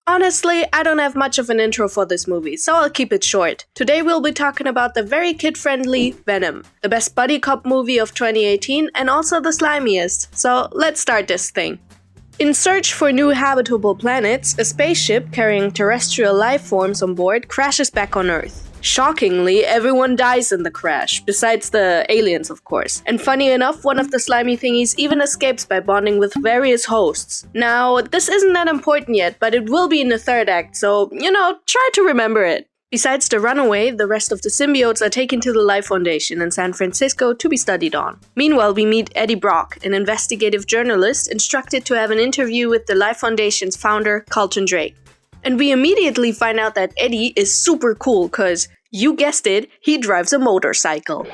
Honestly, I don't have much of an intro for this movie, so I'll keep it short. Today we'll be talking about the very kid-friendly Venom, the best buddy cop movie of 2018 and also the slimiest. So let's start this thing. In search for new habitable planets, a spaceship carrying terrestrial life forms on board crashes back on Earth. Shockingly, everyone dies in the crash, besides the aliens of course. And funny enough, one of the slimy thingies even escapes by bonding with various hosts. Now, this isn't that important yet, but it will be in the third act, so, try to remember it. Besides the runaway, the rest of the symbiotes are taken to the Life Foundation in San Francisco to be studied on. Meanwhile, we meet Eddie Brock, an investigative journalist instructed to have an interview with the Life Foundation's founder, Carlton Drake. And we immediately find out that Eddie is super cool cause, you guessed it, he drives a motorcycle.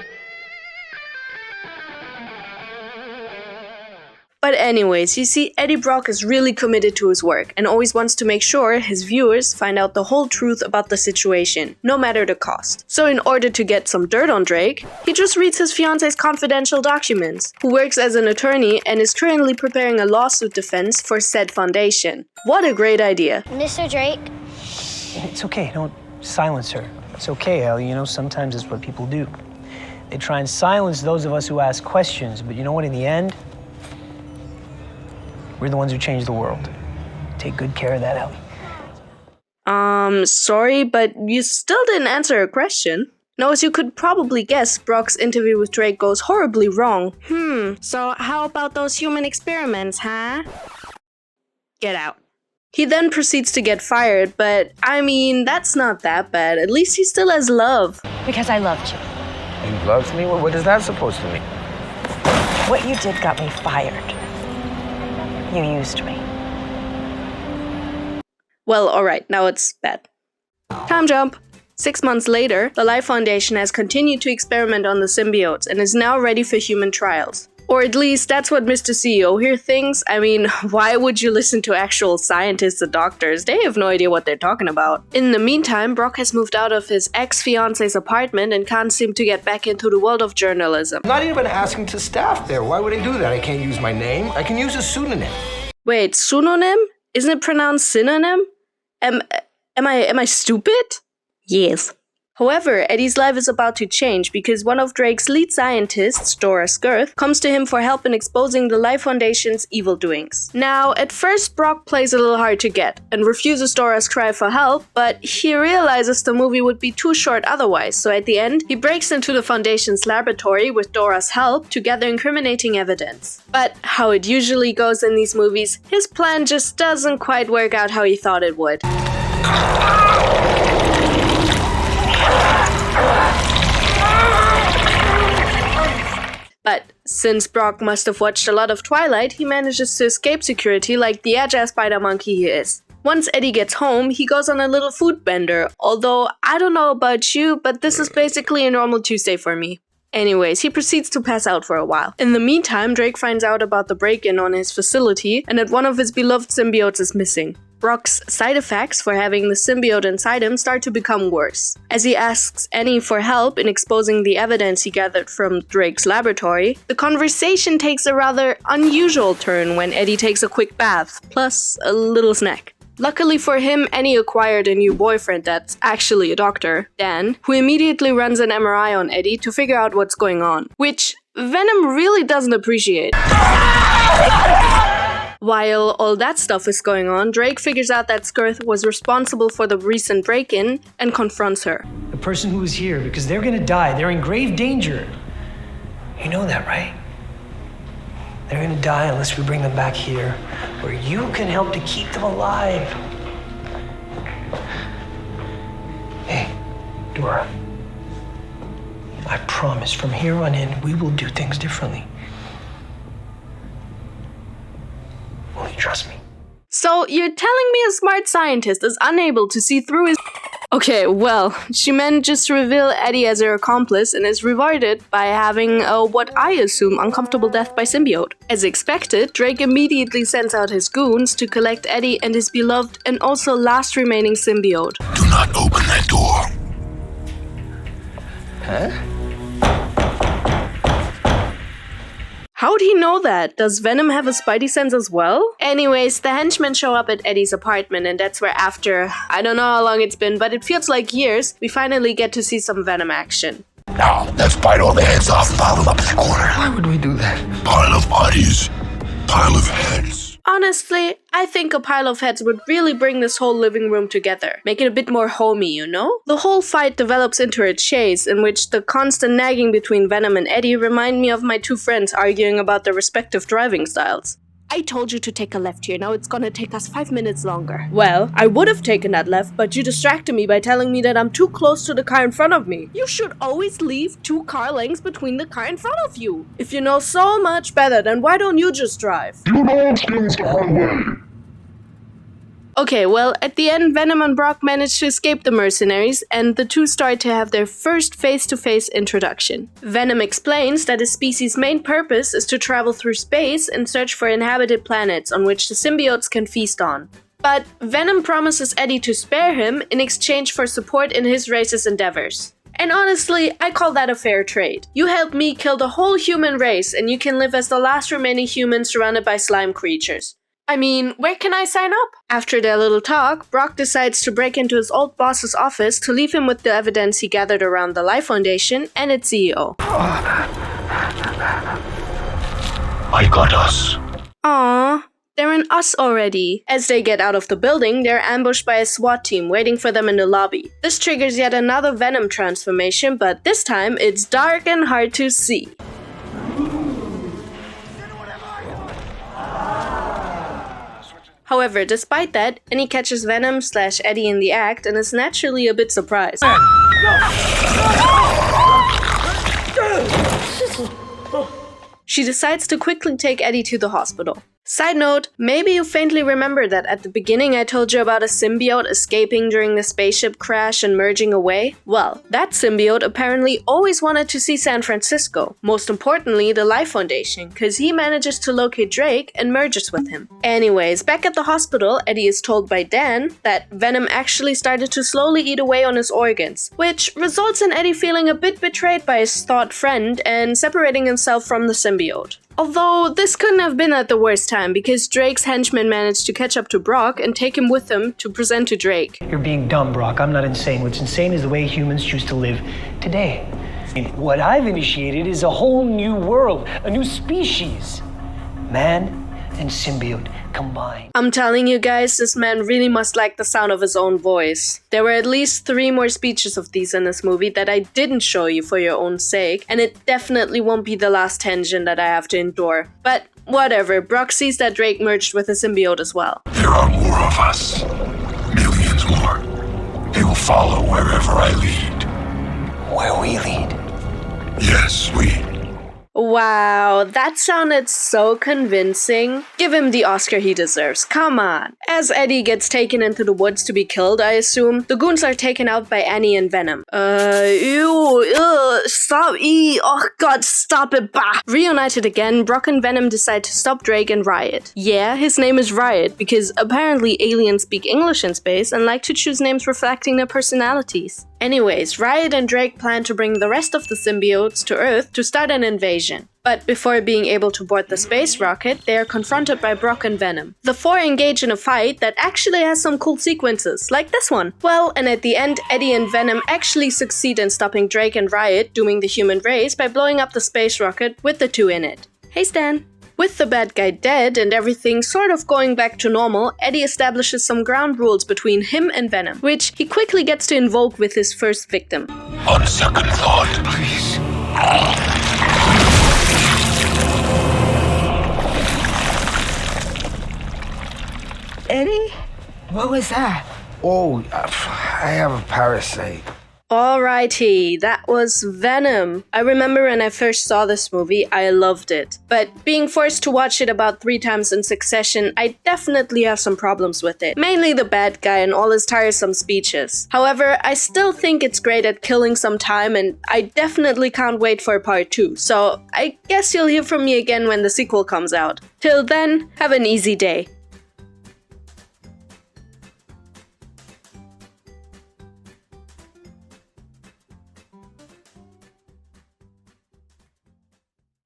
But anyways, you see, Eddie Brock is really committed to his work and always wants to make sure his viewers find out the whole truth about the situation, no matter the cost. So in order to get some dirt on Drake, he just reads his fiance's confidential documents, who works as an attorney and is currently preparing a lawsuit defense for said foundation. What a great idea. Mr. Drake? It's okay, don't silence her. It's okay, Ellie, sometimes it's what people do. They try and silence those of us who ask questions, but you know what, in the end, we're the ones who change the world. Take good care of that, Ellie. Sorry, but you still didn't answer a question. Now, as you could probably guess, Brock's interview with Drake goes horribly wrong. So how about those human experiments, huh? Get out. He then proceeds to get fired, but that's not that bad. At least he still has love. Because I loved you. You loved me? What is that supposed to mean? What you did got me fired. You used me. Well, alright, now it's bad. Time jump! 6 months later, the Life Foundation has continued to experiment on the symbiotes and is now ready for human trials. Or at least that's what Mr. CEO here thinks. Why would you listen to actual scientists and doctors? They have no idea what they're talking about. In the meantime, Brock has moved out of his ex-fiance's apartment and can't seem to get back into the world of journalism. I'm not even asking to staff there. Why would I do that? I can't use my name. I can use a pseudonym. Wait, pseudonym? Isn't it pronounced synonym? Am I stupid? Yes. However, Eddie's life is about to change because one of Drake's lead scientists, Dora Skirth, comes to him for help in exposing the Life Foundation's evil doings. Now, at first Brock plays a little hard to get and refuses Dora's cry for help, but he realizes the movie would be too short otherwise, so at the end, he breaks into the Foundation's laboratory with Dora's help to gather incriminating evidence. But how it usually goes in these movies, his plan just doesn't quite work out how he thought it would. But since Brock must have watched a lot of Twilight, he manages to escape security like the agile spider monkey he is. Once Eddie gets home, he goes on a little food bender, although I don't know about you, but this is basically a normal Tuesday for me. Anyways, he proceeds to pass out for a while. In the meantime, Drake finds out about the break-in on his facility and that one of his beloved symbiotes is missing. Brock's side effects for having the symbiote inside him start to become worse. As he asks Annie for help in exposing the evidence he gathered from Drake's laboratory, the conversation takes a rather unusual turn when Eddie takes a quick bath, plus a little snack. Luckily for him, Annie acquired a new boyfriend that's actually a doctor, Dan, who immediately runs an MRI on Eddie to figure out what's going on, which Venom really doesn't appreciate. While all that stuff is going on, Drake figures out that Skirth was responsible for the recent break-in and confronts her. The person who is here, because they're gonna die. They're in grave danger. You know that, right? They're gonna die unless we bring them back here, where you can help to keep them alive. Hey, Dora. I promise from here on in, we will do things differently. Will you trust me? So, you're telling me a smart scientist is unable to see through his... Okay, well, she manages to reveal Eddie as her accomplice and is rewarded by having what I assume uncomfortable death by symbiote. As expected, Drake immediately sends out his goons to collect Eddie and his beloved and also last remaining symbiote. Do not open that door. Huh? How'd he know that? Does Venom have a spidey sense as well? Anyways, the henchmen show up at Eddie's apartment, and that's where after, I don't know how long it's been, but it feels like years, we finally get to see some Venom action. Now, let's bite all the heads off and pile them up in the corner. Why would we do that? Pile of bodies. Pile of heads. Honestly, I think a pile of heads would really bring this whole living room together, make it a bit more homey, you know? The whole fight develops into a chase in which the constant nagging between Venom and Eddie remind me of my two friends arguing about their respective driving styles. I told you to take a left here, now it's gonna take us 5 minutes longer. Well, I would have taken that left, but you distracted me by telling me that I'm too close to the car in front of me. You should always leave 2 car lengths between the car in front of you. If you know so much better, then why don't you just drive? You know things the hard way. Okay, well, at the end, Venom and Brock manage to escape the mercenaries, and the two start to have their first face-to-face introduction. Venom explains that his species' main purpose is to travel through space and search for inhabited planets on which the symbiotes can feast on. But Venom promises Eddie to spare him in exchange for support in his race's endeavors. And honestly, I call that a fair trade. You help me kill the whole human race, and you can live as the last remaining human surrounded by slime creatures. I mean, where can I sign up? After their little talk, Brock decides to break into his old boss's office to leave him with the evidence he gathered around the Life Foundation and its CEO. I got us. Aww, they're in us already. As they get out of the building, they're ambushed by a SWAT team waiting for them in the lobby. This triggers yet another Venom transformation, but this time it's dark and hard to see. However, despite that, Annie catches Venom/Eddie in the act and is naturally a bit surprised. She decides to quickly take Eddie to the hospital. Side note, maybe you faintly remember that at the beginning I told you about a symbiote escaping during the spaceship crash and merging away? Well, that symbiote apparently always wanted to see San Francisco. Most importantly, the Life Foundation, cause he manages to locate Drake and merges with him. Anyways, back at the hospital, Eddie is told by Dan that Venom actually started to slowly eat away on his organs, which results in Eddie feeling a bit betrayed by his thought friend and separating himself from the symbiote. Although, this couldn't have been at the worst time, because Drake's henchmen managed to catch up to Brock and take him with them to present to Drake. You're being dumb, Brock. I'm not insane. What's insane is the way humans choose to live today. What I've initiated is a whole new world, a new species. Man and symbiote combined. I'm telling you guys, this man really must like the sound of his own voice. There were at least 3 more speeches of these in this movie that I didn't show you for your own sake, and it definitely won't be the last tension that I have to endure. But whatever, Brock sees that Drake merged with a symbiote as well. There are more of us. Millions more. They will follow wherever I lead. Where we lead. Yes, we. Wow, that sounded so convincing. Give him the Oscar he deserves, come on. As Eddie gets taken into the woods to be killed, I assume, the goons are taken out by Annie and Venom. Stop, oh god, stop it, bah! Reunited again, Brock and Venom decide to stop Drake and Riot. Yeah, his name is Riot, because apparently aliens speak English in space and like to choose names reflecting their personalities. Anyways, Riot and Drake plan to bring the rest of the symbiotes to Earth to start an invasion. But before being able to board the space rocket, they are confronted by Brock and Venom. The 4 engage in a fight that actually has some cool sequences, like this one. Well, and at the end, Eddie and Venom actually succeed in stopping Drake and Riot doing the human race by blowing up the space rocket with the 2 in it. Hey Stan! With the bad guy dead and everything sort of going back to normal, Eddie establishes some ground rules between him and Venom, which he quickly gets to invoke with his first victim. On second thought, please. Eddie? What was that? Oh, I have a parasite. Alrighty, that was Venom. I remember when I first saw this movie, I loved it. But being forced to watch it about 3 times in succession, I definitely have some problems with it. Mainly the bad guy and all his tiresome speeches. However, I still think it's great at killing some time and I definitely can't wait for part 2. So I guess you'll hear from me again when the sequel comes out. Till then, have an easy day.